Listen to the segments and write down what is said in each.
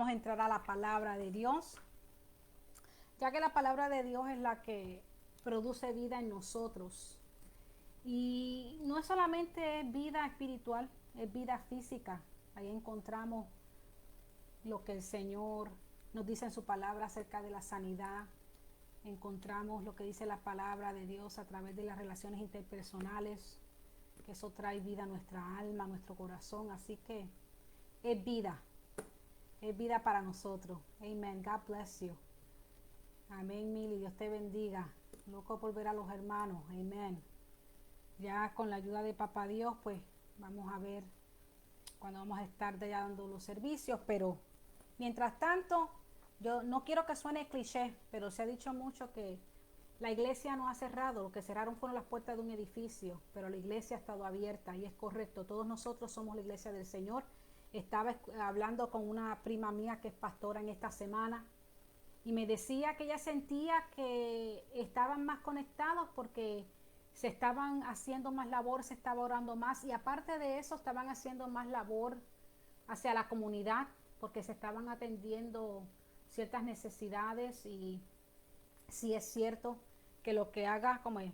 vamos a entrar a la palabra de Dios, ya que la palabra de Dios es la que produce vida en nosotros. Y no es solamente vida espiritual, es vida física. Ahí encontramos lo que el Señor nos dice en su palabra acerca de la sanidad. Encontramos lo que dice la palabra de Dios a través de las relaciones interpersonales, que eso trae vida a nuestra alma, a nuestro corazón. Así que es vida para nosotros. Amen. God bless you. Amén, Mili. Dios te bendiga. Loco por ver a los hermanos. Amén. Ya con la ayuda de Papá Dios, pues vamos a ver cuando vamos a estar ya dando los servicios. Pero mientras tanto, yo no quiero que suene cliché, pero se ha dicho mucho que la iglesia no ha cerrado. Lo que cerraron fueron las puertas de un edificio, pero la iglesia ha estado abierta y es correcto. Todos nosotros somos la iglesia del Señor. Estaba hablando con una prima mía que es pastora en esta semana y me decía que ella sentía que estaban más conectados porque se estaban haciendo más labor, se estaba orando más y aparte de eso estaban haciendo más labor hacia la comunidad porque se estaban atendiendo ciertas necesidades. Y sí es cierto que lo que haga, como es,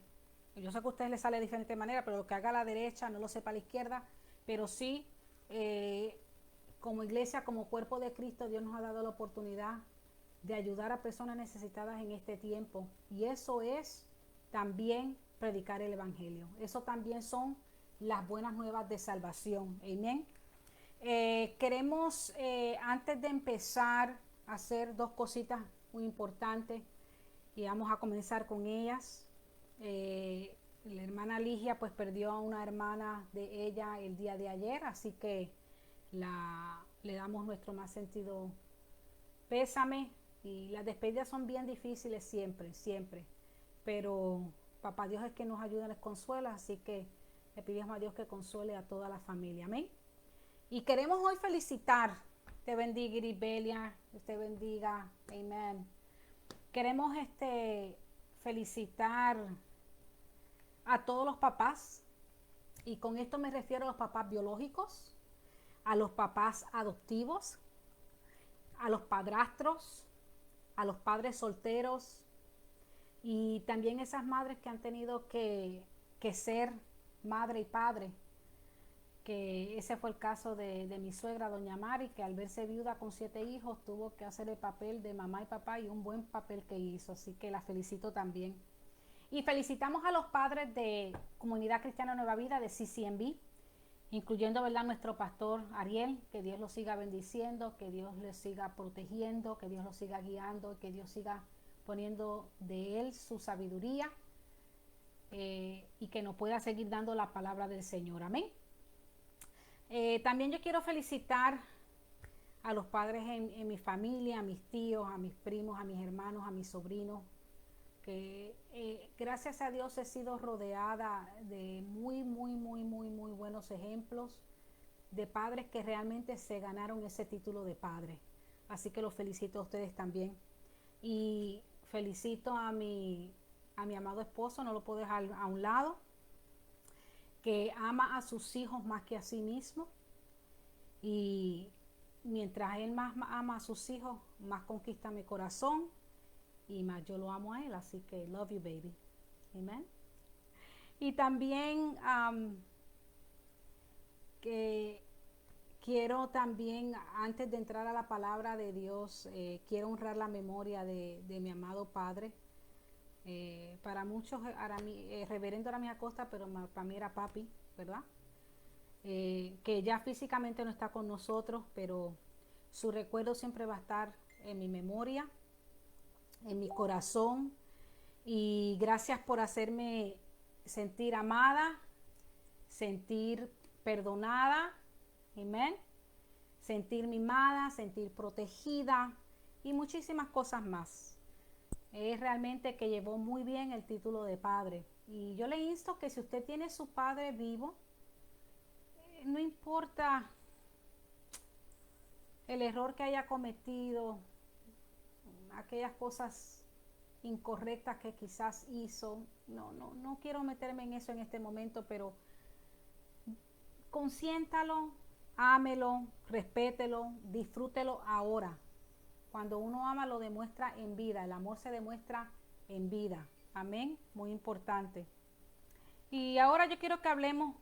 yo sé que a ustedes les sale de diferente manera, pero lo que haga a la derecha no lo sepa a la izquierda, pero sí, como iglesia, como cuerpo de Cristo, Dios nos ha dado la oportunidad de ayudar a personas necesitadas en este tiempo. Y eso es también predicar el evangelio. Eso también son las buenas nuevas de salvación. Amén. Queremos, antes de empezar, hacer dos cositas muy importantes y vamos a comenzar con ellas. La hermana Ligia pues perdió a una hermana de ella el día de ayer, así que le damos nuestro más sentido pésame. Y las despedidas son bien difíciles siempre, siempre, pero Papá Dios es que nos ayuda, nos consuela, así que le pedimos a Dios que consuele a toda la familia, amén. Y queremos hoy felicitar, te bendiga Iribelia, te bendiga, amén. Queremos felicitar a todos los papás, y con esto me refiero a los papás biológicos, a los papás adoptivos, a los padrastros, a los padres solteros y también esas madres que han tenido que ser madre y padre, que ese fue el caso de mi suegra, doña Mari, que al verse viuda con 7 hijos tuvo que hacer el papel de mamá y papá y un buen papel que hizo, así que la felicito también. Y felicitamos a los padres de Comunidad Cristiana Nueva Vida, de CCNB, incluyendo, ¿verdad?, nuestro pastor Ariel, que Dios lo siga bendiciendo, que Dios le siga protegiendo, que Dios lo siga guiando, que Dios siga poniendo de él su sabiduría y que nos pueda seguir dando la palabra del Señor. Amén. También yo quiero felicitar a los padres en mi familia, a mis tíos, a mis primos, a mis hermanos, a mis sobrinos, que gracias a Dios he sido rodeada de muy buenos ejemplos de padres que realmente se ganaron ese título de padre. Así que los felicito a ustedes también. Y felicito a mi amado esposo, no lo puedo dejar a un lado, que ama a sus hijos más que a sí mismo. Y mientras él más ama a sus hijos, más conquista mi corazón y más yo lo amo a él, así que love you baby, amen. Y también que quiero también, antes de entrar a la palabra de Dios, quiero honrar la memoria de mi amado padre. Para muchos reverendo era mi Acosta, pero para mí era papi, ¿verdad? Que ya físicamente no está con nosotros, pero su recuerdo siempre va a estar en mi memoria, en mi corazón. Y gracias por hacerme sentir amada, sentir perdonada, amén, sentir mimada, sentir protegida y muchísimas cosas más. Es realmente que llevó muy bien el título de padre. Y yo le insto que si usted tiene su padre vivo, no importa el error que haya cometido, aquellas cosas incorrectas que quizás hizo, no quiero meterme en eso en este momento, pero consiéntalo, ámelo, respételo, disfrútelo ahora. Cuando uno ama lo demuestra en vida, el amor se demuestra en vida. Amén, muy importante. Y ahora yo quiero que hablemos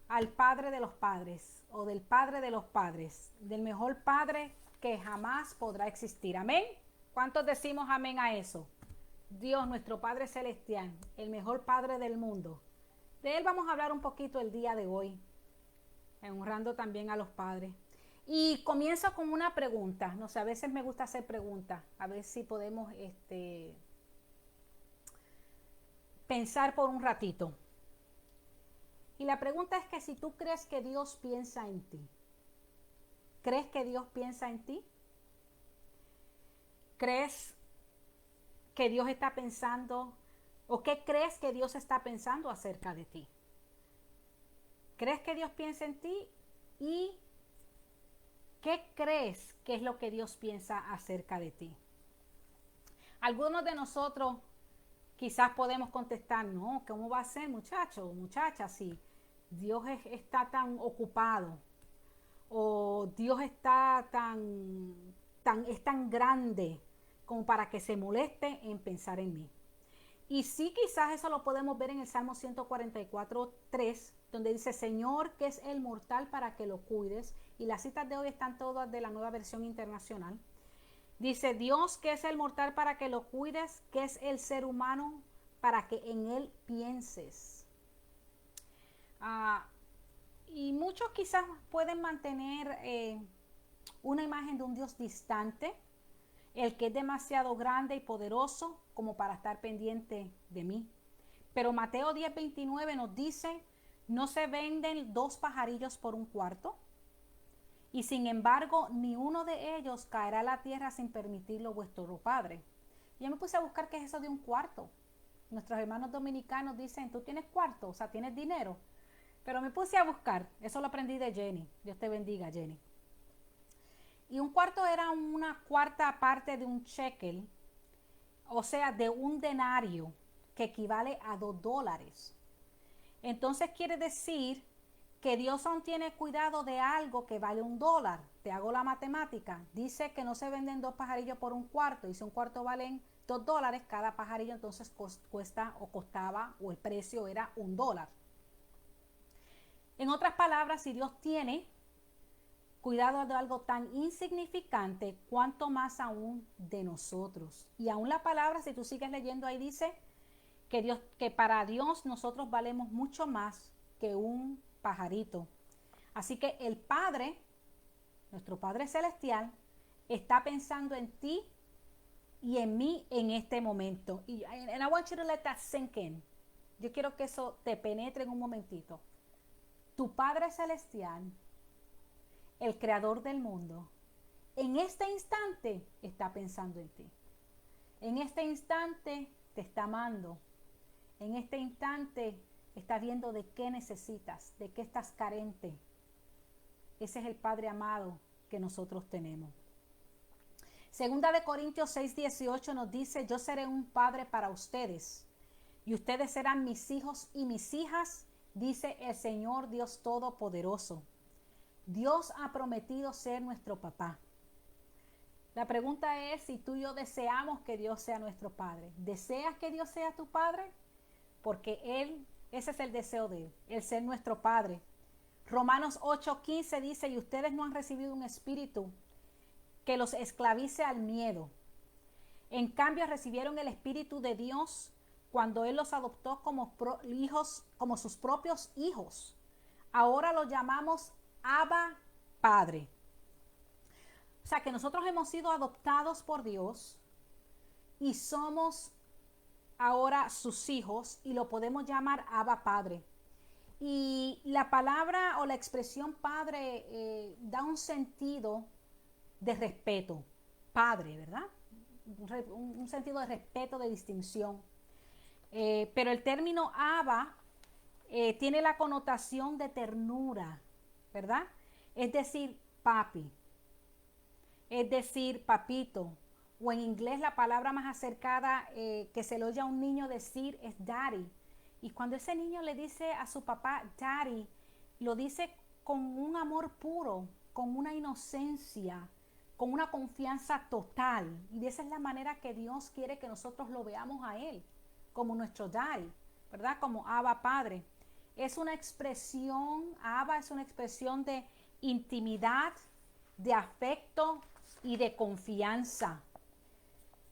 al padre de los padres o del padre de los padres, del mejor padre que jamás podrá existir. Amén. ¿Cuántos decimos amén a eso? Dios, nuestro Padre Celestial, el mejor Padre del mundo. De Él vamos a hablar un poquito el día de hoy, honrando también a los padres. Y comienzo con una pregunta. No sé, a veces me gusta hacer preguntas, a ver si podemos pensar por un ratito. Y la pregunta es que si tú crees que Dios piensa en ti, ¿crees que Dios piensa en ti? ¿Crees que Dios está pensando o qué crees que Dios está pensando acerca de ti? ¿Crees que Dios piensa en ti? ¿Y qué crees que es lo que Dios piensa acerca de ti? Algunos de nosotros quizás podemos contestar, no, ¿cómo va a ser, muchacho o muchacha, si Dios está tan ocupado o Dios está es tan grande como para que se moleste en pensar en mí? Y sí, quizás eso lo podemos ver en el Salmo 144:3, donde dice, Señor, que es el mortal para que lo cuides. Y las citas de hoy están todas de la Nueva Versión Internacional. Dice, Dios, que es el mortal para que lo cuides, que es el ser humano para que en él pienses. Y muchos quizás pueden mantener una imagen de un Dios distante, el que es demasiado grande y poderoso como para estar pendiente de mí. Pero Mateo 10:29 nos dice, no se venden 2 pajarillos por un cuarto, y sin embargo ni uno de ellos caerá a la tierra sin permitirlo vuestro Padre. Y yo me puse a buscar qué es eso de un cuarto. Nuestros hermanos dominicanos dicen, ¿tú tienes cuarto? O sea, ¿tienes dinero? Pero me puse a buscar, eso lo aprendí de Jenny. Dios te bendiga, Jenny. Y un cuarto era una cuarta parte de un shekel, o sea, de un denario, que equivale a $2. Entonces quiere decir que Dios aún tiene cuidado de algo que vale $1. Te hago la matemática. Dice que no se venden 2 pajarillos por un cuarto. Y si un cuarto valen $2, cada pajarillo entonces cuesta o costaba o el precio era $1. En otras palabras, si Dios tiene cuidado de algo tan insignificante, cuánto más aún de nosotros. Y aún la palabra, si tú sigues leyendo ahí, dice que para Dios nosotros valemos mucho más que un pajarito. Así que el Padre, nuestro Padre Celestial, está pensando en ti y en mí en este momento. And I want you to let that sink in. Yo quiero que eso te penetre en un momentito. Tu Padre Celestial, el creador del mundo, en este instante está pensando en ti. En este instante te está amando. En este instante está viendo de qué necesitas, de qué estás carente. Ese es el Padre amado que nosotros tenemos. Segunda de Corintios 6:18 nos dice, yo seré un padre para ustedes y ustedes serán mis hijos y mis hijas, dice el Señor Dios Todopoderoso. Dios ha prometido ser nuestro papá. La pregunta es si tú y yo deseamos que Dios sea nuestro Padre. ¿Deseas que Dios sea tu Padre? Porque ese es el deseo de Él, el ser nuestro Padre. Romanos 8:15 dice, y ustedes no han recibido un espíritu que los esclavice al miedo. En cambio recibieron el Espíritu de Dios cuando Él los adoptó como hijos, como sus propios hijos. Ahora los llamamos Abba Padre. O sea que nosotros hemos sido adoptados por Dios y somos ahora sus hijos y lo podemos llamar Abba Padre. Y la palabra o la expresión padre da un sentido de respeto, padre, ¿verdad? Un sentido de respeto, de distinción. Pero el término Abba tiene la connotación de ternura, ¿verdad? Es decir, papi, es decir, papito, o en inglés la palabra más acercada que se le oye a un niño decir es daddy. Y cuando ese niño le dice a su papá daddy, lo dice con un amor puro, con una inocencia, con una confianza total. Y de esa es la manera que Dios quiere que nosotros lo veamos a Él, como nuestro Daddy, ¿verdad? Como Abba Padre. Es una expresión, Abba es una expresión de intimidad, de afecto y de confianza.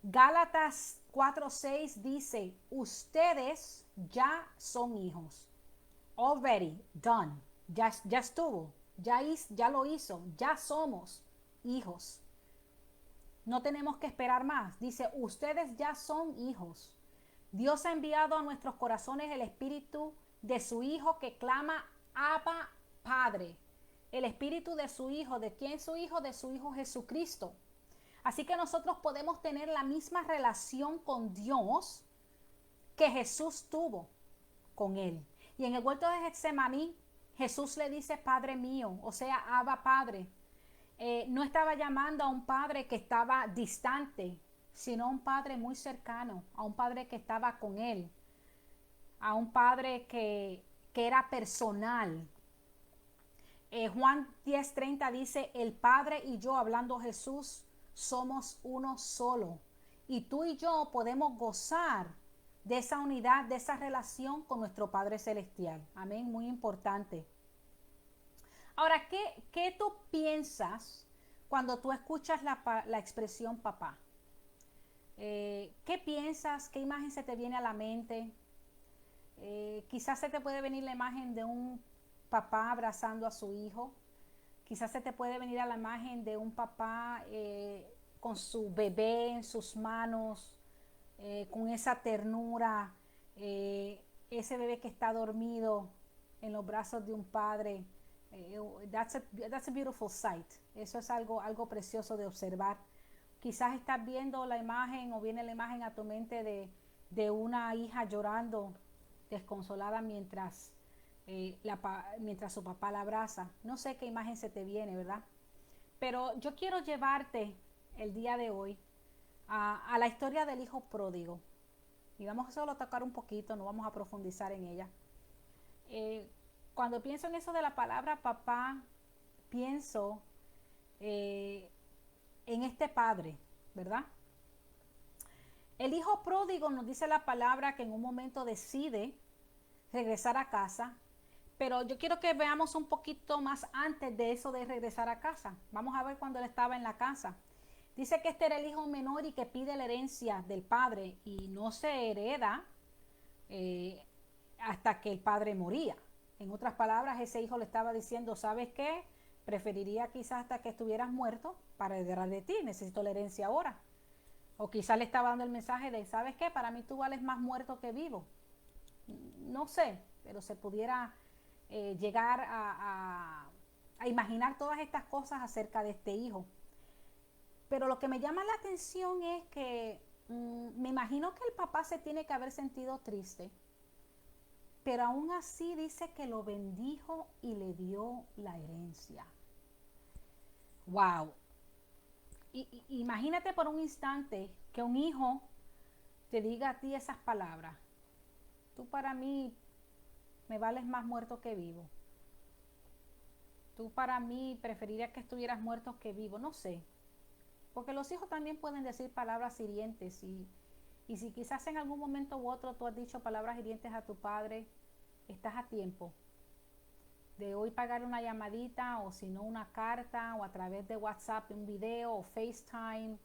Gálatas 4:6 dice, ustedes ya son hijos. Already done. Ya estuvo. Ya lo hizo. Ya somos hijos. No tenemos que esperar más. Dice, ustedes ya son hijos. Dios ha enviado a nuestros corazones el espíritu de su Hijo que clama, Abba, Padre. El espíritu de su Hijo. ¿De quién es su Hijo? De su Hijo Jesucristo. Así que nosotros podemos tener la misma relación con Dios que Jesús tuvo con Él. Y en el huerto de Getsemaní, Jesús le dice, Padre mío, o sea, Abba Padre. No estaba llamando a un padre que estaba distante, sino a un padre muy cercano, a un padre que estaba con Él, a un padre que era personal. Juan 10:30 dice, el Padre y yo, hablando Jesús, somos uno solo. Y tú y yo podemos gozar de esa unidad, de esa relación con nuestro Padre Celestial. Amén, muy importante. Ahora, ¿qué tú piensas cuando tú escuchas la expresión papá? ¿Qué piensas? ¿Qué imagen se te viene a la mente? Quizás se te puede venir la imagen de un papá abrazando a su hijo. Quizás se te puede venir a la imagen de un papá con su bebé en sus manos, con esa ternura, ese bebé que está dormido en los brazos de un padre. That's a beautiful sight. Eso es algo precioso de observar. Quizás estás viendo la imagen o viene la imagen a tu mente de una hija llorando desconsolada mientras su papá la abraza. No sé qué imagen se te viene, ¿verdad? Pero yo quiero llevarte el día de hoy a la historia del hijo pródigo. Y vamos a solo tocar un poquito, no vamos a profundizar en ella. Cuando pienso en eso de la palabra papá, pienso en este padre, ¿verdad? El hijo pródigo nos dice la palabra que en un momento decide regresar a casa, pero yo quiero que veamos un poquito más antes de eso de regresar a casa. Vamos a ver cuando él estaba en la casa. Dice que este era el hijo menor y que pide la herencia del padre y no se hereda hasta que el padre moría. En otras palabras, ese hijo le estaba diciendo, ¿sabes qué? Preferiría quizás hasta que estuvieras muerto para heredar de ti, necesito la herencia ahora. O quizás le estaba dando el mensaje de, ¿sabes qué? Para mí tú vales más muerto que vivo. No sé, pero se pudiera llegar a imaginar todas estas cosas acerca de este hijo. Pero lo que me llama la atención es que me imagino que el papá se tiene que haber sentido triste, pero aún así dice que lo bendijo y le dio la herencia. ¡Wow! Imagínate por un instante que un hijo te diga a ti esas palabras. Tú para mí me vales más muerto que vivo. Tú para mí preferirías que estuvieras muerto que vivo. No sé. Porque los hijos también pueden decir palabras hirientes y si quizás en algún momento u otro tú has dicho palabras hirientes a tu padre, estás a tiempo de hoy pagar una llamadita o si no una carta o a través de WhatsApp un video o FaceTime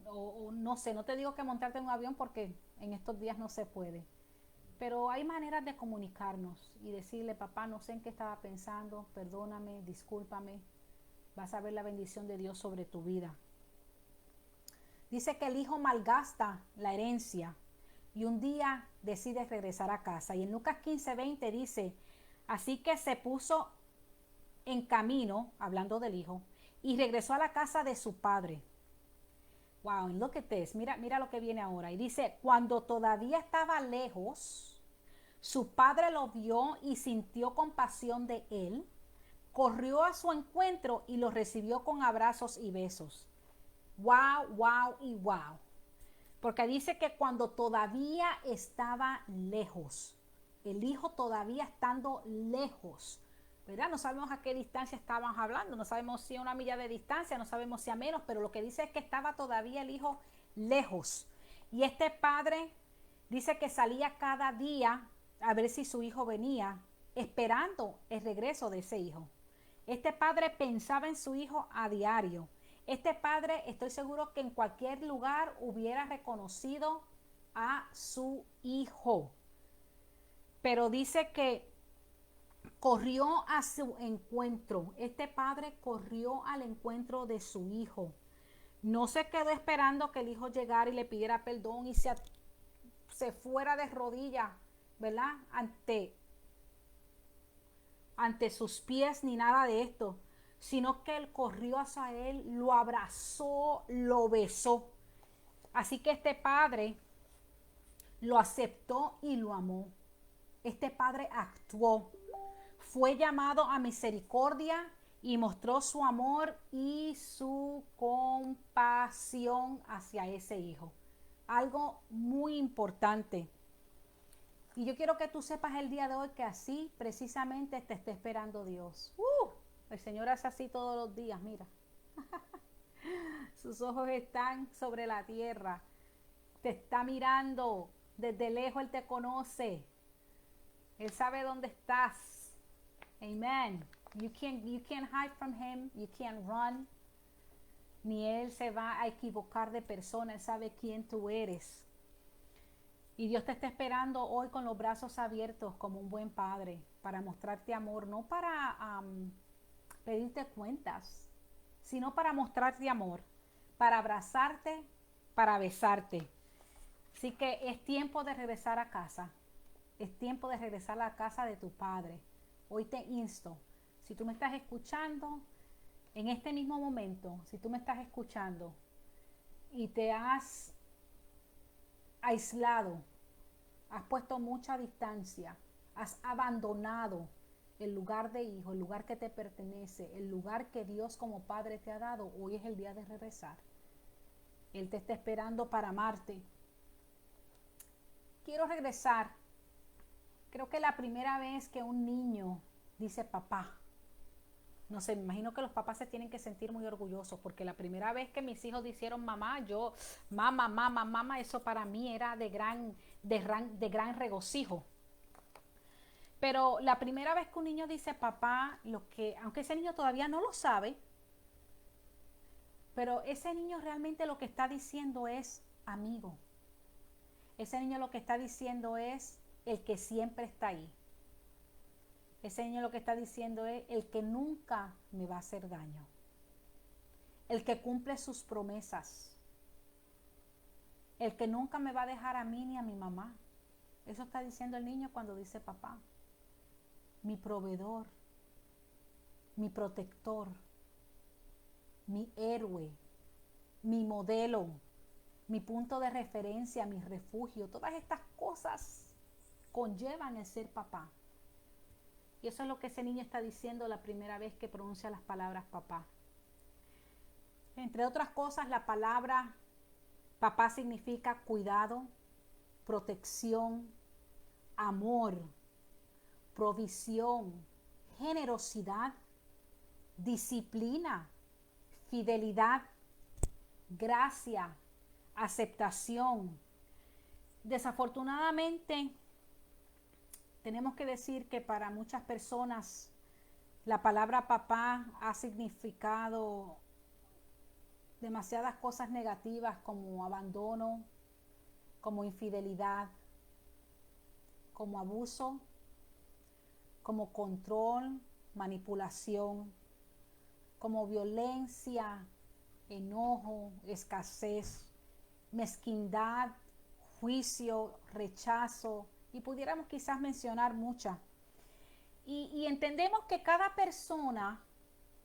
o no sé, no te digo que montarte en un avión porque en estos días no se puede. Pero hay maneras de comunicarnos y decirle, papá, no sé en qué estaba pensando, perdóname, discúlpame, vas a ver la bendición de Dios sobre tu vida. Dice que el hijo malgasta la herencia y un día decide regresar a casa. Y en Lucas 15:20 dice, así que se puso en camino, hablando del hijo, y regresó a la casa de su padre. Wow, look at this. Mira lo que viene ahora. Y dice, cuando todavía estaba lejos, su padre lo vio y sintió compasión de él, corrió a su encuentro y lo recibió con abrazos y besos. Wow, wow y wow. Porque dice que cuando todavía estaba lejos, el hijo todavía estando lejos, ¿verdad? No sabemos a qué distancia estaban hablando, no sabemos si a 1 milla de distancia, no sabemos si a menos, pero lo que dice es que estaba todavía el hijo lejos. Y este padre dice que salía cada día a ver si su hijo venía, esperando el regreso de ese hijo. Este padre pensaba en su hijo a diario. Este padre, estoy seguro que en cualquier lugar hubiera reconocido a su hijo. Pero dice que corrió a su encuentro. Este padre corrió al encuentro de su hijo. No se quedó esperando que el hijo llegara y le pidiera perdón y se fuera de rodillas, ¿verdad? Ante sus pies ni nada de esto, sino que él corrió hacia él, lo abrazó, lo besó. Así que este padre lo aceptó y lo amó. Este padre actuó, fue llamado a misericordia y mostró su amor y su compasión hacia ese hijo. Algo muy importante. Y yo quiero que tú sepas el día de hoy que así precisamente te está esperando Dios. El Señor hace así todos los días, mira. Sus ojos están sobre la tierra. Te está mirando. Desde lejos Él te conoce. Él sabe dónde estás. Amen. You can't hide from Him. You can't run. Ni Él se va a equivocar de persona. Él sabe quién tú eres. Y Dios te está esperando hoy con los brazos abiertos como un buen padre para mostrarte amor, no para pedirte cuentas, sino para mostrarte amor, para abrazarte, para besarte. Así que es tiempo de regresar a casa, es tiempo de regresar a la casa de tu padre. Hoy te insto, si tú me estás escuchando, en este mismo momento, si tú me estás escuchando y te has aislado, has puesto mucha distancia, has abandonado el lugar de hijo, el lugar que te pertenece, el lugar que Dios como Padre te ha dado, hoy es el día de regresar. Él te está esperando para amarte. Quiero regresar. Creo que la primera vez que un niño dice papá, no sé, me imagino que los papás se tienen que sentir muy orgullosos porque la primera vez que mis hijos dijeron mamá, yo, mamá, eso para mí era de gran regocijo. Pero la primera vez que un niño dice papá, aunque ese niño todavía no lo sabe, pero ese niño realmente lo que está diciendo es amigo. Ese niño lo que está diciendo es el que siempre está ahí. Ese niño lo que está diciendo es el que nunca me va a hacer daño. El que cumple sus promesas. El que nunca me va a dejar a mí ni a mi mamá. Eso está diciendo el niño cuando dice papá. Mi proveedor, mi protector, mi héroe, mi modelo, mi punto de referencia, mi refugio. Todas estas cosas conllevan el ser papá. Y eso es lo que ese niño está diciendo la primera vez que pronuncia las palabras papá. Entre otras cosas, la palabra papá significa cuidado, protección, amor, provisión, generosidad, disciplina, fidelidad, gracia, aceptación. Desafortunadamente, tenemos que decir que para muchas personas la palabra papá ha significado demasiadas cosas negativas como abandono, como infidelidad, como abuso, como control, manipulación, como violencia, enojo, escasez, mezquindad, juicio, rechazo, y pudiéramos quizás mencionar muchas. Y entendemos que cada persona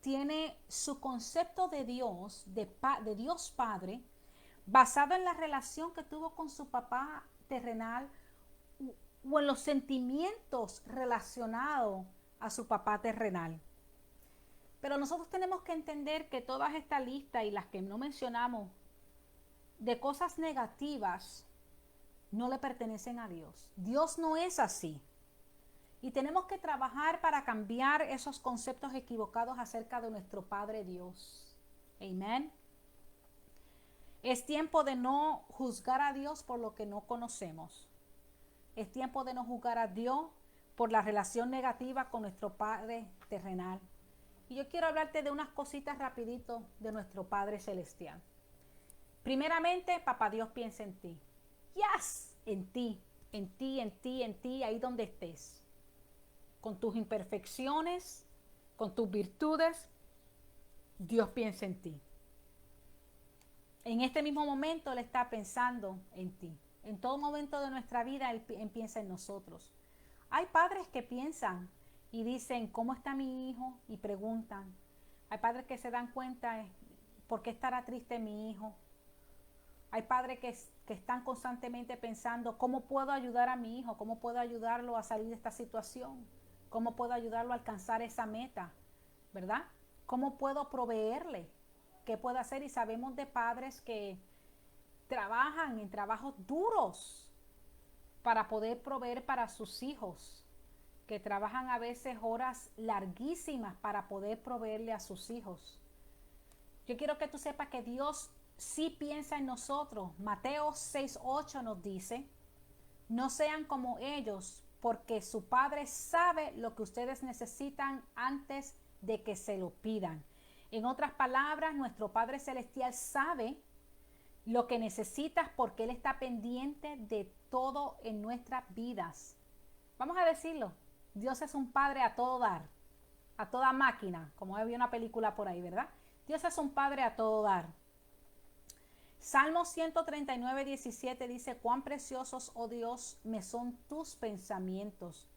tiene su concepto de Dios, de Dios Padre, basado en la relación que tuvo con su papá terrenal o en los sentimientos relacionados a su papá terrenal. Pero nosotros tenemos que entender que todas estas listas y las que no mencionamos de cosas negativas no le pertenecen a Dios. Dios no es así. Y tenemos que trabajar para cambiar esos conceptos equivocados acerca de nuestro Padre Dios. Amén. Es tiempo de no juzgar a Dios por lo que no conocemos. Es tiempo de no juzgar a Dios por la relación negativa con nuestro Padre terrenal. Y yo quiero hablarte de unas cositas rapidito de nuestro Padre celestial. Primeramente, Papá Dios piensa en ti. Yes, en ti, en ti, en ti, en ti, ahí donde estés. Con tus imperfecciones, con tus virtudes, Dios piensa en ti. En este mismo momento Él está pensando en ti. En todo momento de nuestra vida Él piensa en nosotros. Hay padres que piensan y dicen, ¿cómo está mi hijo? Y preguntan. Hay padres que se dan cuenta, ¿por qué estará triste mi hijo? Hay padres que están constantemente pensando, ¿cómo puedo ayudar a mi hijo? ¿Cómo puedo ayudarlo a salir de esta situación? ¿Cómo puedo ayudarlo a alcanzar esa meta? ¿Verdad? ¿Cómo puedo proveerle? ¿Qué puedo hacer? Y sabemos de padres que trabajan en trabajos duros para poder proveer para sus hijos, que trabajan a veces horas larguísimas para poder proveerle a sus hijos. Yo quiero que tú sepas que Dios sí piensa en nosotros. Mateo 6:8 nos dice, no sean como ellos, porque su Padre sabe lo que ustedes necesitan antes de que se lo pidan. En otras palabras, nuestro Padre Celestial sabe lo que necesitas porque Él está pendiente de todo en nuestras vidas. Vamos a decirlo, Dios es un Padre a todo dar, a toda máquina, como había una película por ahí, ¿verdad? Dios es un Padre a todo dar. Salmo 139:17 dice, cuán preciosos, oh Dios, me son tus pensamientos,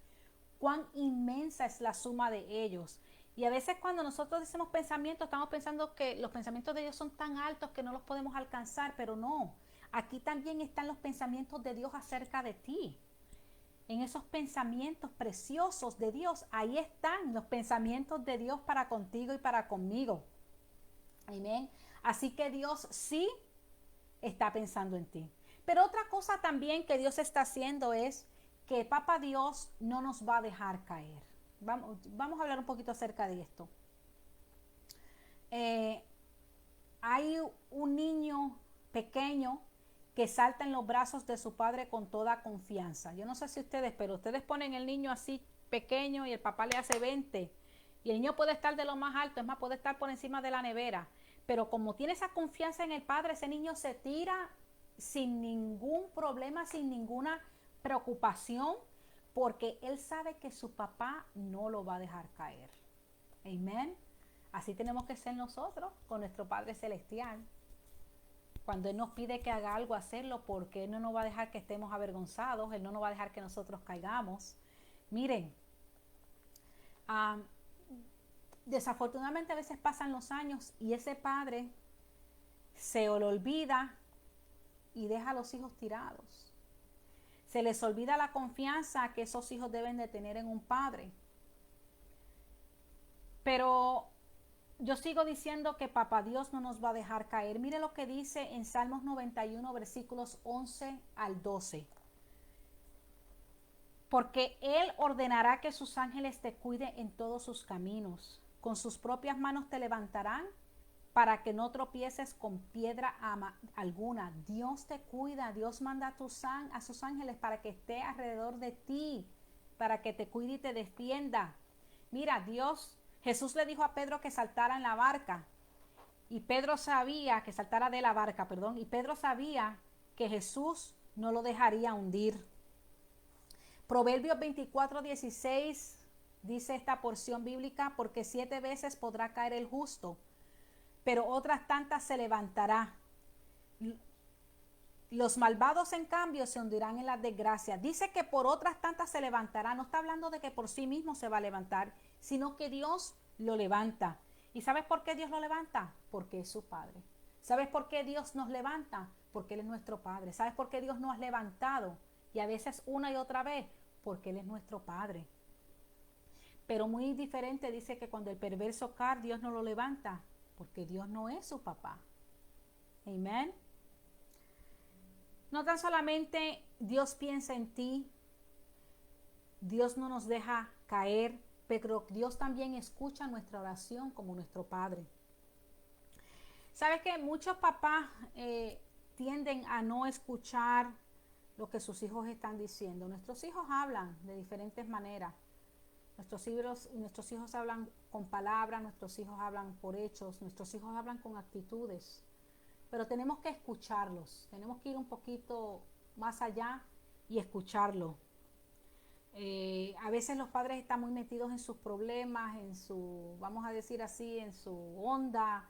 cuán inmensa es la suma de ellos. Y a veces cuando nosotros decimos pensamientos, estamos pensando que los pensamientos de Dios son tan altos que no los podemos alcanzar, pero no. Aquí también están los pensamientos de Dios acerca de ti. En esos pensamientos preciosos de Dios, ahí están los pensamientos de Dios para contigo y para conmigo. Amén. Así que Dios sí está pensando en ti. Pero otra cosa también que Dios está haciendo es que Papá Dios no nos va a dejar caer. Vamos a hablar un poquito acerca de esto. Hay un niño pequeño que salta en los brazos de su padre con toda confianza. Yo no sé si ustedes, pero ustedes ponen el niño así pequeño y el papá le hace 20. Y el niño puede estar de lo más alto, es más, puede estar por encima de la nevera. Pero como tiene esa confianza en el padre, ese niño se tira sin ningún problema, sin ninguna preocupación, porque él sabe que su papá no lo va a dejar caer. Amén. Así tenemos que ser nosotros con nuestro Padre Celestial. Cuando Él nos pide que haga algo, hacerlo, porque Él no nos va a dejar que estemos avergonzados, Él no nos va a dejar que nosotros caigamos. Miren, desafortunadamente a veces pasan los años y ese padre se le olvida y deja a los hijos tirados. Se les olvida la confianza que esos hijos deben de tener en un padre. Pero yo sigo diciendo que Papá Dios no nos va a dejar caer. Mire lo que dice en Salmos 91, versículos 11 al 12. Porque Él ordenará que sus ángeles te cuiden en todos sus caminos. Con sus propias manos te levantarán para que no tropieces con piedra alguna. Dios te cuida, Dios manda a sus ángeles para que esté alrededor de ti, para que te cuide y te defienda. Mira, Jesús le dijo a Pedro que saltara en la barca, y Pedro sabía que saltara de la barca, perdón, y Pedro sabía que Jesús no lo dejaría hundir. Proverbios 24:16 dice esta porción bíblica, porque 7 veces podrá caer el justo, pero otras tantas se levantará. Los malvados, en cambio, se hundirán en la desgracia. Dice que por otras tantas se levantará. No está hablando de que por sí mismo se va a levantar, sino que Dios lo levanta. ¿Y sabes por qué Dios lo levanta? Porque es su Padre. ¿Sabes por qué Dios nos levanta? Porque Él es nuestro Padre. ¿Sabes por qué Dios nos ha levantado? Y a veces una y otra vez, porque Él es nuestro Padre. Pero muy diferente dice que cuando el perverso cae, Dios no lo levanta, porque Dios no es su papá. Amén. No tan solamente Dios piensa en ti, Dios no nos deja caer, pero Dios también escucha nuestra oración como nuestro Padre. ¿Sabes que muchos papás tienden a no escuchar lo que sus hijos están diciendo? Nuestros hijos hablan de diferentes maneras. Nuestros hijos hablan con palabras, nuestros hijos hablan por hechos, nuestros hijos hablan con actitudes. Pero tenemos que escucharlos, tenemos que ir un poquito más allá y escucharlo. A veces los padres están muy metidos en sus problemas, en su, vamos a decir así, en su onda,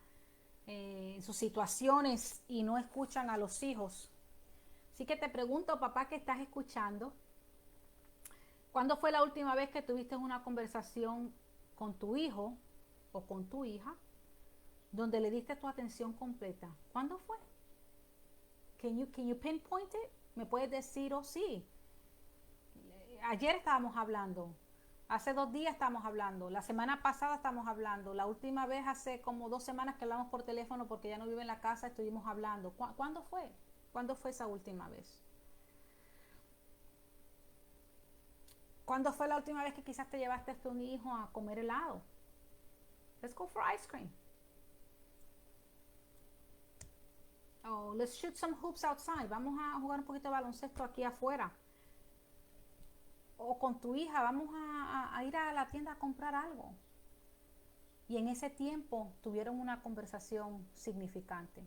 en sus situaciones y no escuchan a los hijos. Así que te pregunto, papá, que estás escuchando, ¿cuándo fue la última vez que tuviste una conversación con tu hijo o con tu hija donde le diste tu atención completa? ¿Cuándo fue? Can you pinpoint it? ¿Me puedes decir, oh sí, ayer estábamos hablando, hace 2 días estamos hablando, la semana pasada estamos hablando, la última vez hace como 2 semanas que hablamos por teléfono porque ya no vive en la casa, estuvimos hablando? ¿Cuándo fue? ¿Cuándo fue esa última vez? ¿Cuándo fue la última vez que quizás te llevaste a tu hijo a comer helado? Let's go for ice cream. Oh, let's shoot some hoops outside. Vamos a jugar un poquito de baloncesto aquí afuera. O con tu hija, vamos a ir a la tienda a comprar algo. Y en ese tiempo tuvieron una conversación significante.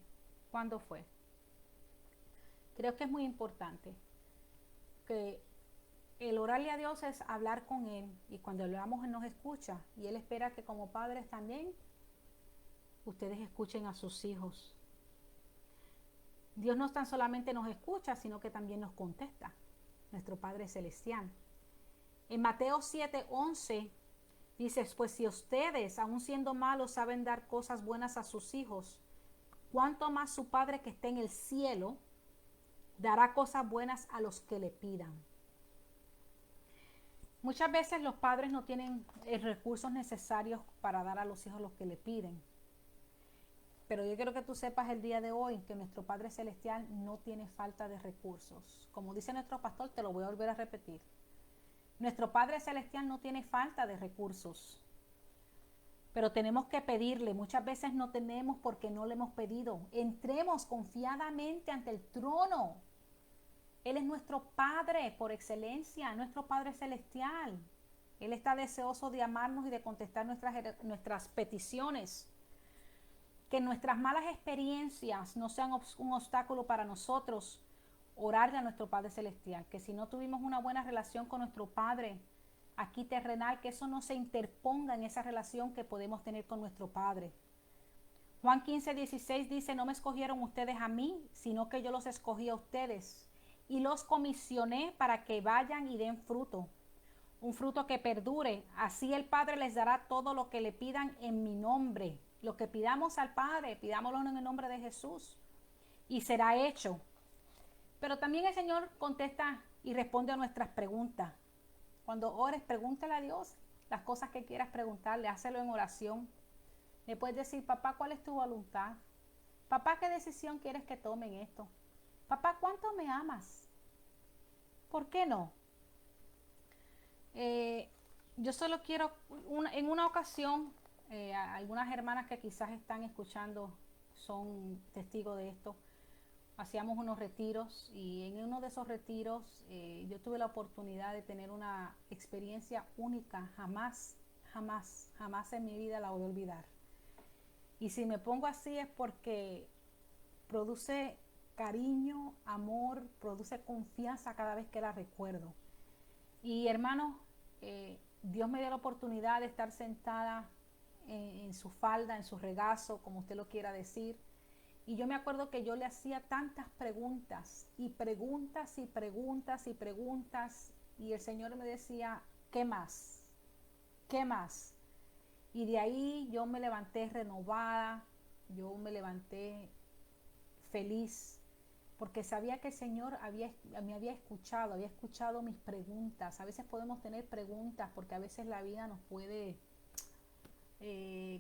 ¿Cuándo fue? Creo que es muy importante que el orarle a Dios es hablar con Él, y cuando hablamos Él nos escucha, y Él espera que como padres también ustedes escuchen a sus hijos. Dios no tan solamente nos escucha, sino que también nos contesta, nuestro Padre Celestial. En Mateo 7:11 dice, pues si ustedes, aun siendo malos, saben dar cosas buenas a sus hijos, ¿cuánto más su Padre que está en el cielo dará cosas buenas a los que le pidan? Muchas veces los padres no tienen recursos necesarios para dar a los hijos lo que le piden. Pero yo quiero que tú sepas el día de hoy que nuestro Padre Celestial no tiene falta de recursos. Como dice nuestro pastor, te lo voy a volver a repetir. Nuestro Padre Celestial no tiene falta de recursos. Pero tenemos que pedirle. Muchas veces no tenemos porque no le hemos pedido. Entremos confiadamente ante el trono. Él es nuestro Padre por excelencia, nuestro Padre Celestial. Él está deseoso de amarnos y de contestar nuestras peticiones. Que nuestras malas experiencias no sean un obstáculo para nosotros orarle a nuestro Padre Celestial. Que si no tuvimos una buena relación con nuestro Padre aquí terrenal, que eso no se interponga en esa relación que podemos tener con nuestro Padre. Juan 15:16 dice, no me escogieron ustedes a mí, sino que yo los escogí a ustedes y los comisioné para que vayan y den fruto, un fruto que perdure. Así el Padre les dará todo lo que le pidan en mi nombre. Lo que pidamos al Padre, pidámoslo en el nombre de Jesús y será hecho. Pero también el Señor contesta y responde a nuestras preguntas. Cuando ores, pregúntale a Dios las cosas que quieras preguntarle, hácelo en oración. Le puedes decir, papá, ¿cuál es tu voluntad? Papá, ¿qué decisión quieres que tome en esto? Papá, ¿cuánto me amas? ¿Por qué no? Yo solo quiero, en una ocasión, algunas hermanas que quizás están escuchando son testigos de esto. Hacíamos unos retiros y en uno de esos retiros yo tuve la oportunidad de tener una experiencia única. Jamás en mi vida la voy a olvidar. Y si me pongo así es porque produce cariño, amor, produce confianza cada vez que la recuerdo. Y hermanos, Dios me dio la oportunidad de estar sentada en su falda, en su regazo, como usted lo quiera decir. Y yo me acuerdo que yo le hacía tantas preguntas y preguntas y preguntas y preguntas. Y el Señor me decía, ¿qué más? ¿Qué más? Y de ahí yo me levanté renovada, yo me levanté feliz, porque sabía que el Señor me había escuchado mis preguntas. A veces podemos tener preguntas porque a veces la vida nos puede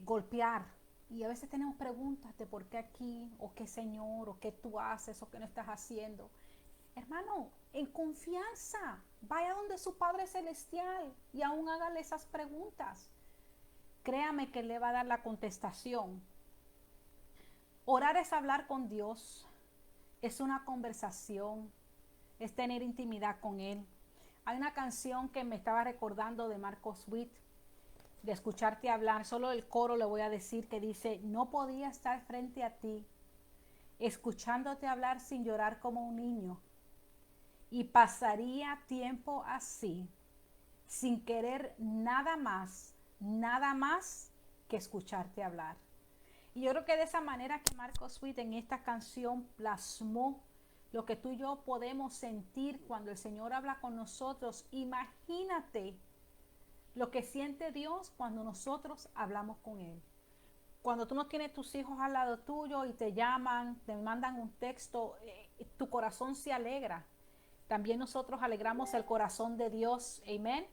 golpear. Y a veces tenemos preguntas de por qué aquí, o qué Señor, o qué tú haces, o qué no estás haciendo. Hermano, en confianza, vaya donde su Padre Celestial y aún hágale esas preguntas. Créame que le va a dar la contestación. Orar es hablar con Dios, es una conversación, es tener intimidad con Él. Hay una canción que me estaba recordando de Marcos Witt, de escucharte hablar, solo el coro le voy a decir, que dice: no podía estar frente a ti, escuchándote hablar sin llorar como un niño, y pasaría tiempo así, sin querer nada más que escucharte hablar. Y yo creo que de esa manera que Marcos Witt en esta canción plasmó lo que tú y yo podemos sentir cuando el Señor habla con nosotros. Imagínate lo que siente Dios cuando nosotros hablamos con Él. Cuando tú no tienes tus hijos al lado tuyo y te llaman, te mandan un texto, tu corazón se alegra. También nosotros alegramos el corazón de Dios. Amén.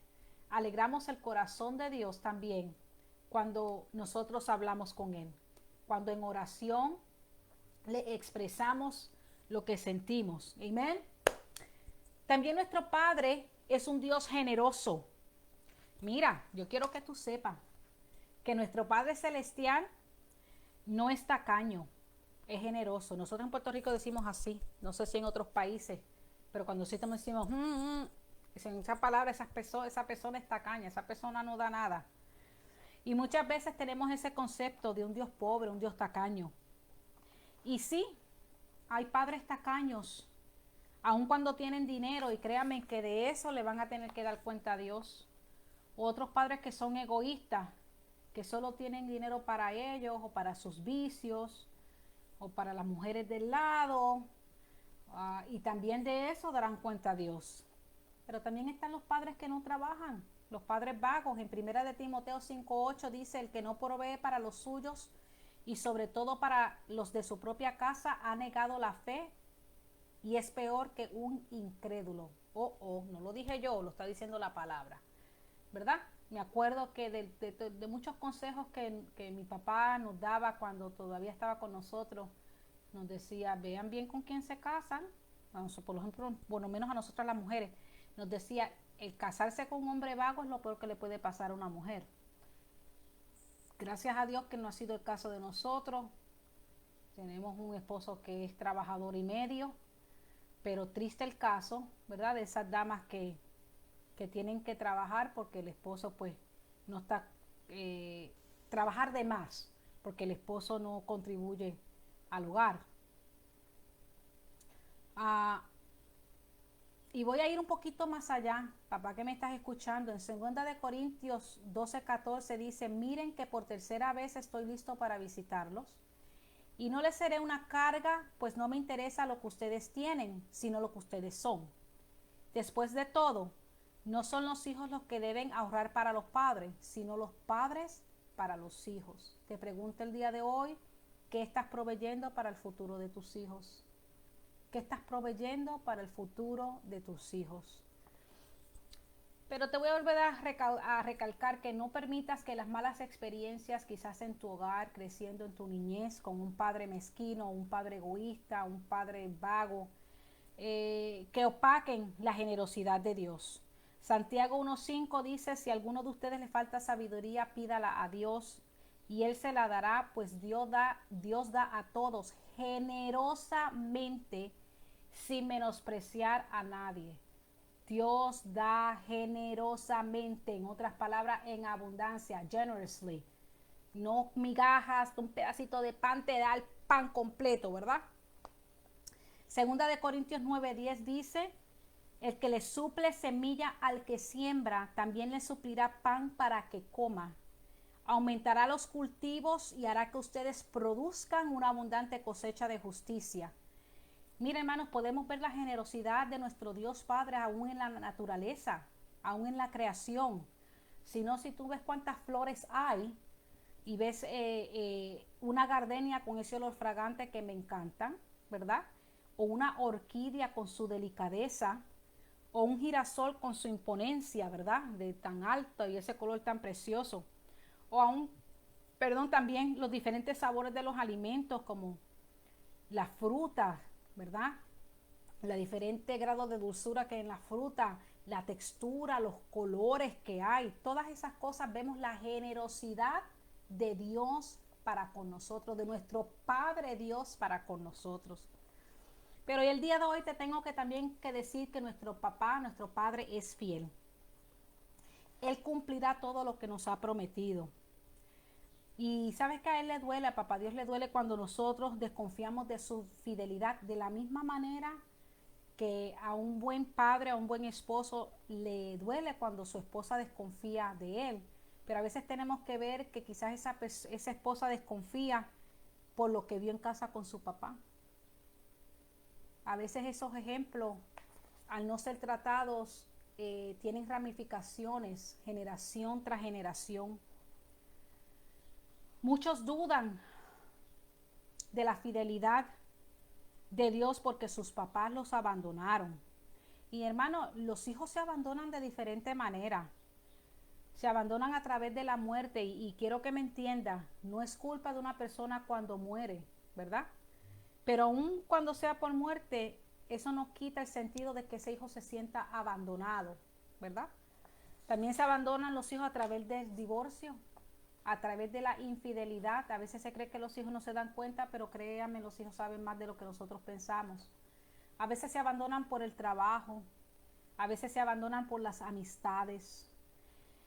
Alegramos el corazón de Dios también cuando nosotros hablamos con Él. Cuando en oración le expresamos lo que sentimos. Amén. También nuestro Padre es un Dios generoso. Mira, yo quiero que tú sepas que nuestro Padre Celestial no es tacaño, es generoso. Nosotros en Puerto Rico decimos así, no sé si en otros países, pero cuando sí decimos, en esa palabra, esa persona es tacaña, esa persona no da nada. Y muchas veces tenemos ese concepto de un Dios pobre, un Dios tacaño. Y sí, hay padres tacaños, aun cuando tienen dinero, y créanme que de eso le van a tener que dar cuenta a Dios. Otros padres que son egoístas, que solo tienen dinero para ellos o para sus vicios o para las mujeres del lado, y también de eso darán cuenta a Dios. Pero también están los padres que no trabajan, los padres vagos. En 1 de Timoteo 5:8 dice: el que no provee para los suyos y sobre todo para los de su propia casa ha negado la fe y es peor que un incrédulo. No lo dije yo, lo está diciendo la palabra, ¿verdad? Me acuerdo que de muchos consejos que mi papá nos daba cuando todavía estaba con nosotros. Nos decía: vean bien con quién se casan. Por ejemplo, por lo menos a nosotras las mujeres, nos decía: el casarse con un hombre vago es lo peor que le puede pasar a una mujer. Gracias a Dios que no ha sido el caso de nosotros. Tenemos un esposo que es trabajador y medio, pero triste el caso, ¿verdad? De esas damas que tienen que trabajar porque el esposo pues no está, trabajar de más, porque el esposo no contribuye al hogar. Y voy a ir un poquito más allá, papá que me estás escuchando. En 2 de Corintios 12:14 dice: miren que por tercera vez estoy listo para visitarlos y no les seré una carga, pues no me interesa lo que ustedes tienen, sino lo que ustedes son. Después de todo, no son los hijos los que deben ahorrar para los padres, sino los padres para los hijos. Te pregunto el día de hoy: ¿qué estás proveyendo para el futuro de tus hijos? ¿Qué estás proveyendo para el futuro de tus hijos? Pero te voy a volver a recalcar que no permitas que las malas experiencias, quizás en tu hogar, creciendo en tu niñez, con un padre mezquino, un padre egoísta, un padre vago, que opaquen la generosidad de Dios. Santiago 1:5 dice: si a alguno de ustedes le falta sabiduría, pídala a Dios y Él se la dará, pues Dios da a todos generosamente, sin menospreciar a nadie. Dios da generosamente, en otras palabras, en abundancia, generously. No migajas, un pedacito de pan, te da el pan completo, ¿verdad? 2 de Corintios 9:10 dice: el que le suple semilla al que siembra, también le suplirá pan para que coma. Aumentará los cultivos y hará que ustedes produzcan una abundante cosecha de justicia. Mira, hermanos, podemos ver la generosidad de nuestro Dios Padre aún en la naturaleza, aún en la creación. Si tú ves cuántas flores hay y ves una gardenia con ese olor fragante que me encantan, ¿verdad? O una orquídea con su delicadeza, o un girasol con su imponencia, ¿verdad? De tan alto y ese color tan precioso. O aún, también los diferentes sabores de los alimentos, como las frutas, ¿verdad? la diferente grado de dulzura que hay en la fruta, la textura, los colores que hay, todas esas cosas, vemos la generosidad de Dios para con nosotros, de nuestro Padre Dios para con nosotros. Pero el día de hoy te tengo que también que decir que nuestro papá, nuestro Padre es fiel. Él cumplirá todo lo que nos ha prometido. Y sabes que a Él le duele, a Papá Dios le duele cuando nosotros desconfiamos de su fidelidad, de la misma manera que a un buen padre, a un buen esposo, le duele cuando su esposa desconfía de él. Pero a veces tenemos que ver que quizás esa esposa desconfía por lo que vio en casa con su papá. A veces esos ejemplos, al no ser tratados, tienen ramificaciones, generación tras generación. Muchos dudan de la fidelidad de Dios porque sus papás los abandonaron. Y hermano, los hijos se abandonan de diferente manera. Se abandonan a través de la muerte y quiero que me entienda, no es culpa de una persona cuando muere, ¿verdad? Pero aun cuando sea por muerte, eso no quita el sentido de que ese hijo se sienta abandonado, ¿verdad? También se abandonan los hijos a través del divorcio, a través de la infidelidad. A veces se cree que los hijos no se dan cuenta, pero créanme, los hijos saben más de lo que nosotros pensamos. A veces se abandonan por el trabajo, a veces se abandonan por las amistades.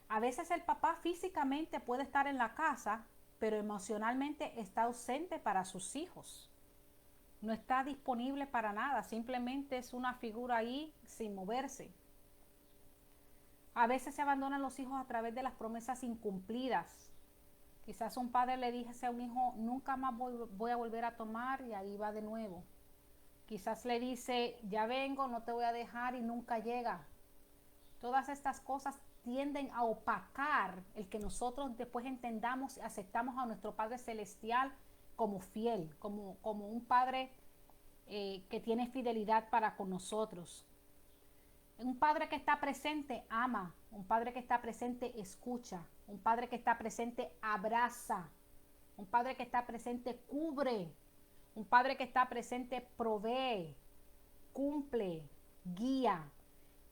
A veces el papá físicamente puede estar en la casa, pero emocionalmente está ausente para sus hijos. No está disponible para nada, simplemente es una figura ahí sin moverse. A veces se abandonan los hijos a través de las promesas incumplidas. Quizás un padre le dijese a un hijo, nunca más voy a volver a tomar, y ahí va de nuevo. Quizás le dice, ya vengo, no te voy a dejar, y nunca llega. Todas estas cosas tienden a opacar el que nosotros después entendamos y aceptamos a nuestro Padre Celestial como fiel, como un Padre que tiene fidelidad para con nosotros. Un padre que está presente ama, un padre que está presente escucha, un padre que está presente abraza, un padre que está presente cubre, un padre que está presente provee, cumple, guía.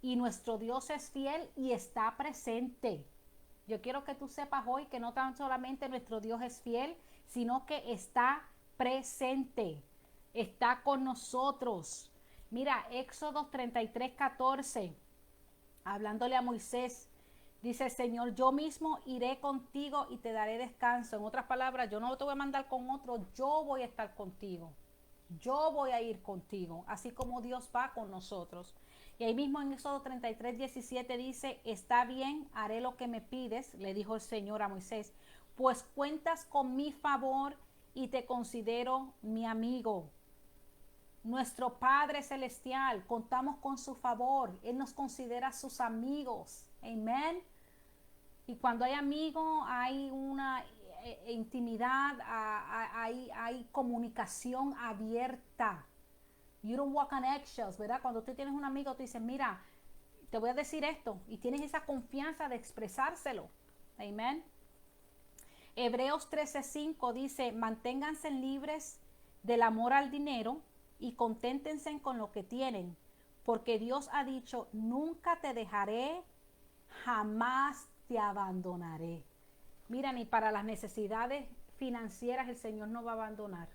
Y nuestro Dios es fiel y está presente. Yo quiero que tú sepas hoy que no tan solamente nuestro Dios es fiel, sino que está presente, está con nosotros. Mira, Éxodo 33:14, hablándole a Moisés, dice: Señor, yo mismo iré contigo y te daré descanso. En otras palabras, yo no te voy a mandar con otro, yo voy a estar contigo. Yo voy a ir contigo, así como Dios va con nosotros. Y ahí mismo en Éxodo 33:17 dice: está bien, haré lo que me pides, le dijo el Señor a Moisés, pues cuentas con mi favor y te considero mi amigo. Nuestro Padre Celestial, contamos con su favor, Él nos considera sus amigos, amén. Y cuando hay amigos hay una intimidad, hay comunicación abierta. You don't walk on eggshells, ¿verdad? Cuando tú tienes un amigo, tú dices, mira, te voy a decir esto, y tienes esa confianza de expresárselo, amén. Hebreos 13:5 dice: manténganse libres del amor al dinero y conténtense con lo que tienen, porque Dios ha dicho, nunca te dejaré, jamás te abandonaré. Mira, ni para las necesidades financieras el Señor no va a abandonar,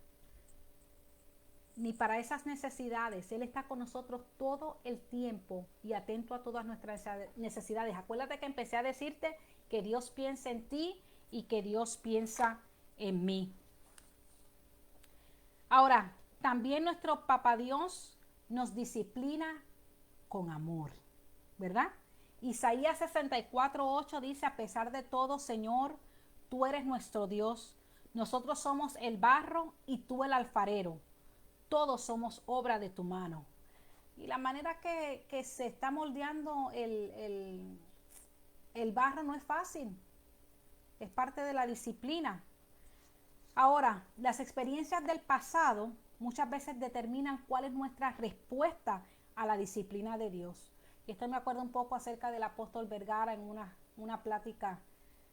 ni para esas necesidades. Él está con nosotros todo el tiempo y atento a todas nuestras necesidades. Acuérdate que empecé a decirte que Dios piensa en ti y que Dios piensa en mí. Ahora, también nuestro Papá Dios nos disciplina con amor, ¿verdad? Isaías 64:8 dice: a pesar de todo, Señor, tú eres nuestro Dios. Nosotros somos el barro y tú el alfarero. Todos somos obra de tu mano. Y la manera que se está moldeando el barro no es fácil. Es parte de la disciplina. Ahora, las experiencias del pasado muchas veces determinan cuál es nuestra respuesta a la disciplina de Dios. Y esto me acuerda un poco acerca del apóstol Vergara en una plática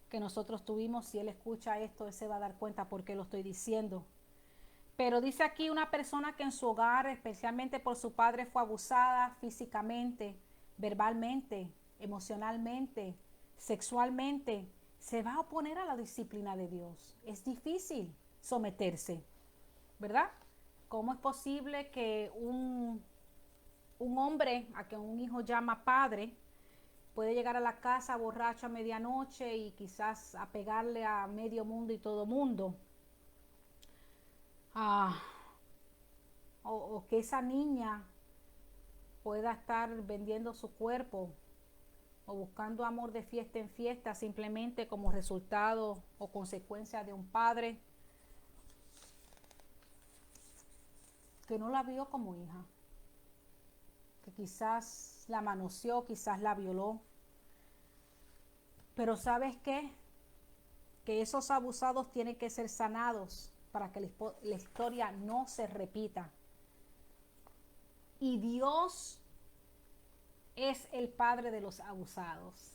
que nosotros tuvimos. Si él escucha esto, él se va a dar cuenta por qué lo estoy diciendo. Pero dice aquí una persona que en su hogar, especialmente por su padre, fue abusada físicamente, verbalmente, emocionalmente, sexualmente, se va a oponer a la disciplina de Dios. Es difícil someterse, ¿verdad? ¿Cómo es posible que un hombre a que un hijo llama padre puede llegar a la casa borracho a medianoche y quizás a pegarle a medio mundo y todo mundo? Ah, o que esa niña pueda estar vendiendo su cuerpo o buscando amor de fiesta en fiesta simplemente como resultado o consecuencia de un padre que no la vio como hija, que quizás la manoseó, quizás la violó. Pero ¿sabes qué? Que esos abusados tienen que ser sanados para que la historia no se repita. Y Dios es el padre de los abusados.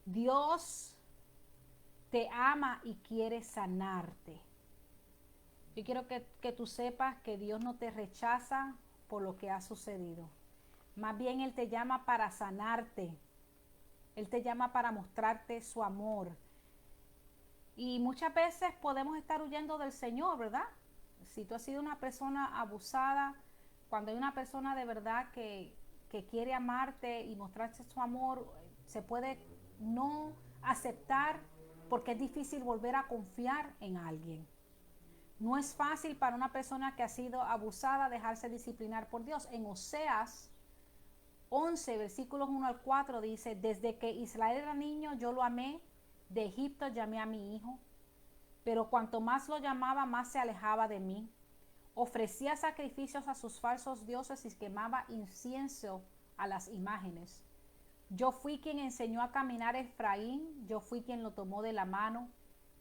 Dios te ama y quiere sanarte. Yo quiero que tú sepas que Dios no te rechaza por lo que ha sucedido. Más bien Él te llama para sanarte. Él te llama para mostrarte su amor. Y muchas veces podemos estar huyendo del Señor, ¿verdad? Si tú has sido una persona abusada, cuando hay una persona de verdad que quiere amarte y mostrarte su amor, se puede no aceptar porque es difícil volver a confiar en alguien. No es fácil para una persona que ha sido abusada dejarse disciplinar por Dios. En Oseas 11, versículos 1 al 4 dice: desde que Israel era niño yo lo amé, de Egipto llamé a mi hijo, pero cuanto más lo llamaba, más se alejaba de mí. Ofrecía sacrificios a sus falsos dioses y quemaba incienso a las imágenes. Yo fui quien enseñó a caminar a Efraín, yo fui quien lo tomó de la mano,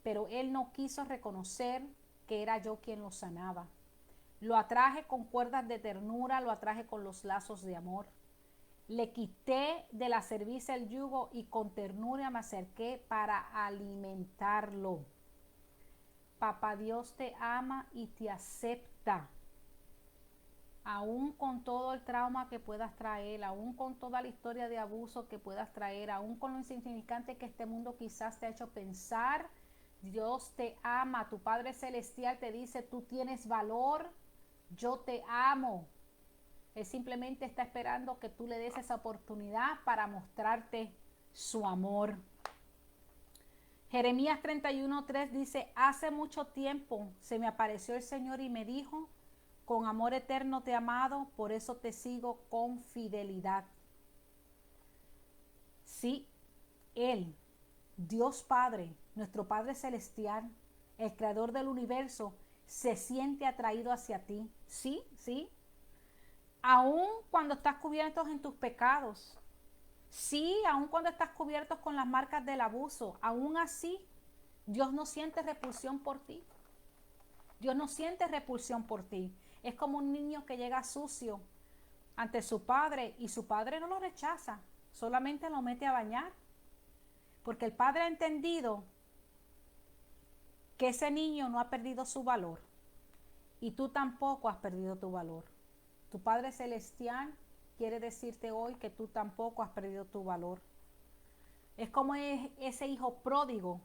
pero él no quiso reconocer que era yo quien lo sanaba. Lo atraje con cuerdas de ternura, lo atraje con los lazos de amor. Le quité de la cerviz el yugo y con ternura me acerqué para alimentarlo. Papá Dios te ama y te acepta. Aún con todo el trauma que puedas traer, aún con toda la historia de abuso que puedas traer, aún con lo insignificante que este mundo quizás te ha hecho pensar, Dios te ama. Tu Padre Celestial te dice: tú tienes valor, yo te amo. Él simplemente está esperando que tú le des esa oportunidad para mostrarte su amor. Jeremías 31:3 dice: hace mucho tiempo se me apareció el Señor y me dijo: con amor eterno te he amado, por eso te sigo con fidelidad. Sí, Él, Dios Padre, nuestro Padre Celestial, el Creador del universo, se siente atraído hacia ti. Sí, sí. Aún cuando estás cubiertos en tus pecados. Sí, aún cuando estás cubiertos con las marcas del abuso. Aún así, Dios no siente repulsión por ti. Dios no siente repulsión por ti. Es como un niño que llega sucio ante su padre y su padre no lo rechaza, solamente lo mete a bañar. Porque el padre ha entendido que ese niño no ha perdido su valor y tú tampoco has perdido tu valor. Tu Padre Celestial quiere decirte hoy que tú tampoco has perdido tu valor. Es como ese hijo pródigo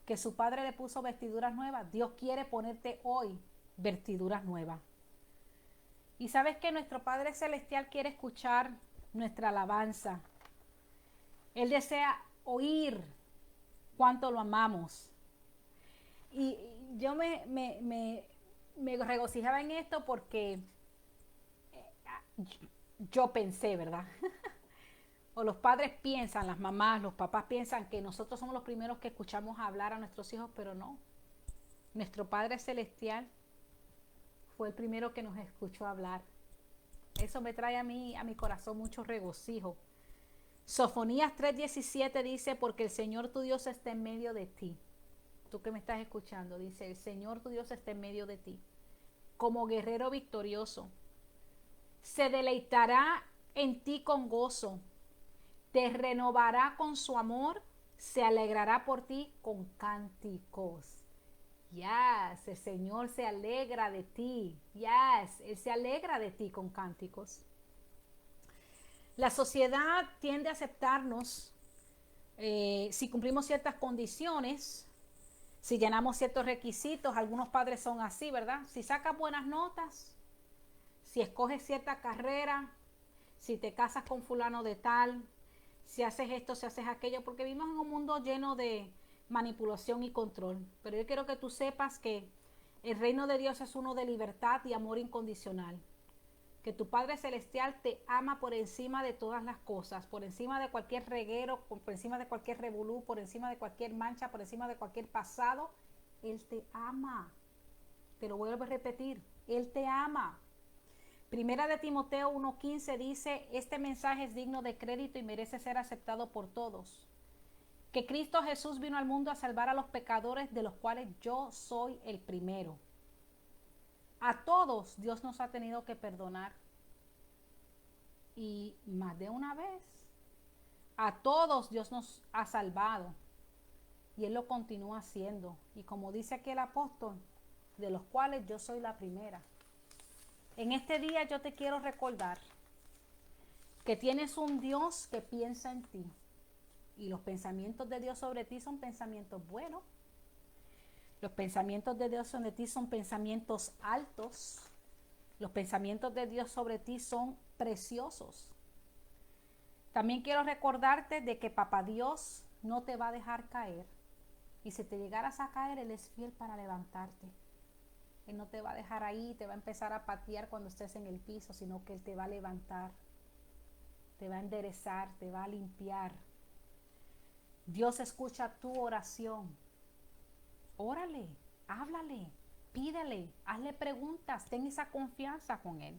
que su padre le puso vestiduras nuevas. Dios quiere ponerte hoy vestiduras nuevas. Y sabes que nuestro Padre Celestial quiere escuchar nuestra alabanza. Él desea oír cuánto lo amamos. Y yo me regocijaba en esto porque yo pensé, ¿verdad? O los padres piensan, las mamás, los papás piensan que nosotros somos los primeros que escuchamos hablar a nuestros hijos, pero no. Nuestro Padre Celestial fue el primero que nos escuchó hablar. Eso me trae a mí, a mi corazón, mucho regocijo. Sofonías 3:17 dice: porque el Señor tu Dios está en medio de ti. Tú que me estás escuchando, dice: el Señor tu Dios está en medio de ti, como guerrero victorioso. Se deleitará en ti con gozo, te renovará con su amor, se alegrará por ti con cánticos. Yes, el Señor se alegra de ti. Yes, Él se alegra de ti con cánticos. La sociedad tiende a aceptarnos si cumplimos ciertas condiciones, si llenamos ciertos requisitos. Algunos padres son así, ¿verdad? Si sacas buenas notas, si escoges cierta carrera, si te casas con fulano de tal, si haces esto, si haces aquello, porque vivimos en un mundo lleno de manipulación y control. Pero yo quiero que tú sepas que el reino de Dios es uno de libertad y amor incondicional. Que tu Padre Celestial te ama por encima de todas las cosas, por encima de cualquier reguero, por encima de cualquier revolú, por encima de cualquier mancha, por encima de cualquier pasado. Él te ama. Te lo vuelvo a repetir. Él te ama. Primera de Timoteo 1:15 dice, este mensaje es digno de crédito y merece ser aceptado por todos. Que Cristo Jesús vino al mundo a salvar a los pecadores, de los cuales yo soy el primero. A todos Dios nos ha tenido que perdonar. Y más de una vez. A todos Dios nos ha salvado. Y Él lo continúa haciendo. Y como dice aquí el apóstol, de los cuales yo soy la primera. En este día yo te quiero recordar que tienes un Dios que piensa en ti. Y los pensamientos de Dios sobre ti son pensamientos buenos. Los pensamientos de Dios sobre ti son pensamientos altos. Los pensamientos de Dios sobre ti son preciosos. También quiero recordarte de que Papá Dios no te va a dejar caer. Y si te llegaras a caer, Él es fiel para levantarte. Él no te va a dejar ahí, te va a empezar a patear cuando estés en el piso, sino que Él te va a levantar, te va a enderezar, te va a limpiar. Dios escucha tu oración. Órale, háblale, pídele, hazle preguntas, ten esa confianza con Él.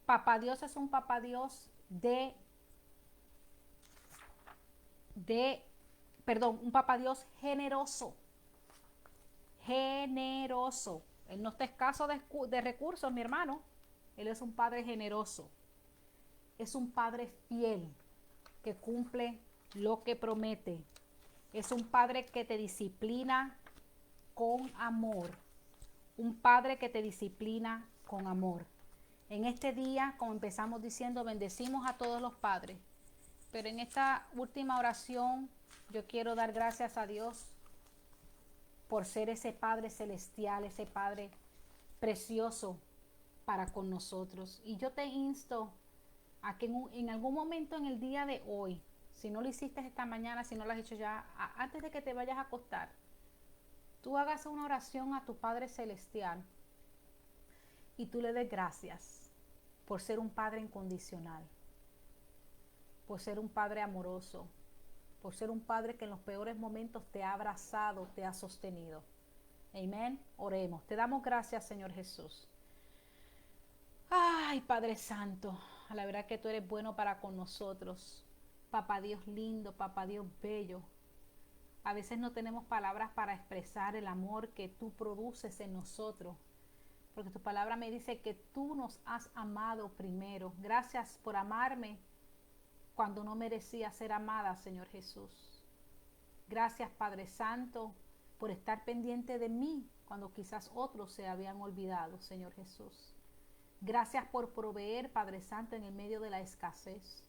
Papá Dios es un Papá Dios un Papá Dios generoso. Generoso. Él no está escaso de recursos, mi hermano. Él es un Padre generoso. Es un Padre fiel que cumple lo que promete. Es un Padre que te disciplina con amor. Un Padre que te disciplina con amor. En este día, como empezamos diciendo, bendecimos a todos los padres. Pero en esta última oración, yo quiero dar gracias a Dios por ser ese Padre celestial, ese Padre precioso para con nosotros. Y yo te insto a que en algún momento en el día de hoy, si no lo hiciste esta mañana, si no lo has hecho ya, antes de que te vayas a acostar, tú hagas una oración a tu Padre celestial y tú le des gracias por ser un Padre incondicional, por ser un Padre amoroso, por ser un Padre que en los peores momentos te ha abrazado, te ha sostenido. Amén. Oremos. Te damos gracias, Señor Jesús. Ay, Padre Santo, a la verdad que tú eres bueno para con nosotros. Papá Dios lindo, Papá Dios bello. A veces no tenemos palabras para expresar el amor que tú produces en nosotros, porque tu palabra me dice que tú nos has amado primero. Gracias por amarme cuando no merecía ser amada, Señor Jesús. Gracias, Padre Santo, por estar pendiente de mí cuando quizás otros se habían olvidado, Señor Jesús. Gracias por proveer, Padre Santo, en el medio de la escasez.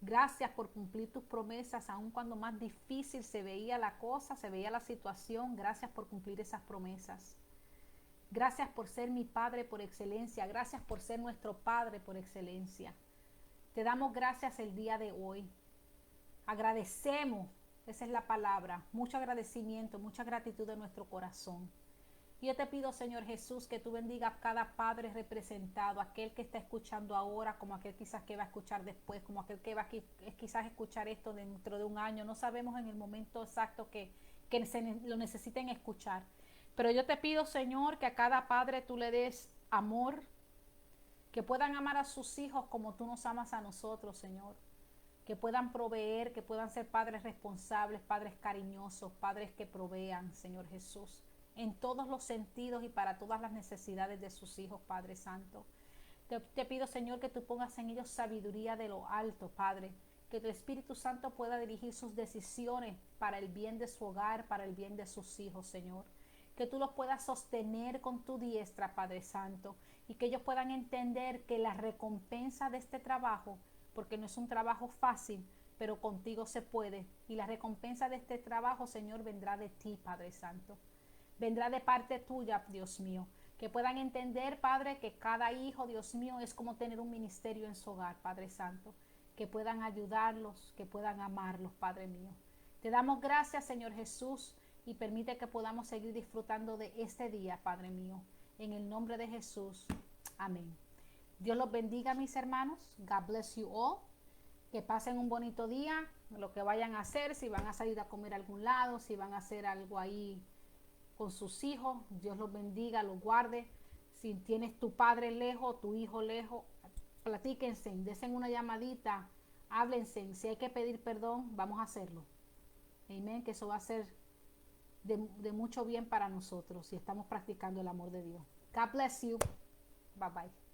Gracias por cumplir tus promesas, aun cuando más difícil se veía la cosa, se veía la situación. Gracias por cumplir esas promesas. Gracias por ser mi Padre por excelencia. Gracias por ser nuestro Padre por excelencia. Te damos gracias el día de hoy. Agradecemos, esa es la palabra, mucho agradecimiento, mucha gratitud de nuestro corazón. Yo te pido, Señor Jesús, que tú bendigas a cada padre representado, aquel que está escuchando ahora, como aquel quizás que va a escuchar después, como aquel que va a quizás escuchar esto dentro de un año. No sabemos en el momento exacto que lo necesiten escuchar. Pero yo te pido, Señor, que a cada padre tú le des amor, que puedan amar a sus hijos como tú nos amas a nosotros, Señor. Que puedan proveer, que puedan ser padres responsables, padres cariñosos, padres que provean, Señor Jesús, en todos los sentidos y para todas las necesidades de sus hijos, Padre Santo. Te pido, Señor, que tú pongas en ellos sabiduría de lo alto, Padre, que tu Espíritu Santo pueda dirigir sus decisiones para el bien de su hogar, para el bien de sus hijos, Señor. que tú los puedas sostener con tu diestra, Padre Santo, y que ellos puedan entender que la recompensa de este trabajo, porque no es un trabajo fácil, pero contigo se puede, y la recompensa de este trabajo, Señor, vendrá de ti, Padre Santo. Vendrá de parte tuya, Dios mío. Que puedan entender, Padre, que cada hijo, Dios mío, es como tener un ministerio en su hogar, Padre Santo. Que puedan ayudarlos, que puedan amarlos, Padre mío. Te damos gracias, Señor Jesús, y permite que podamos seguir disfrutando de este día, Padre mío. En el nombre de Jesús. Amén. Dios los bendiga, mis hermanos. God bless you all. Que pasen un bonito día, lo que vayan a hacer, si van a salir a comer a algún lado, si van a hacer algo ahí con sus hijos, Dios los bendiga, los guarde. Si tienes tu padre lejos, tu hijo lejos, platíquense, desen una llamadita, háblense. Si hay que pedir perdón, vamos a hacerlo. Amén, que eso va a ser de mucho bien para nosotros si estamos practicando el amor de Dios. God bless you. Bye bye.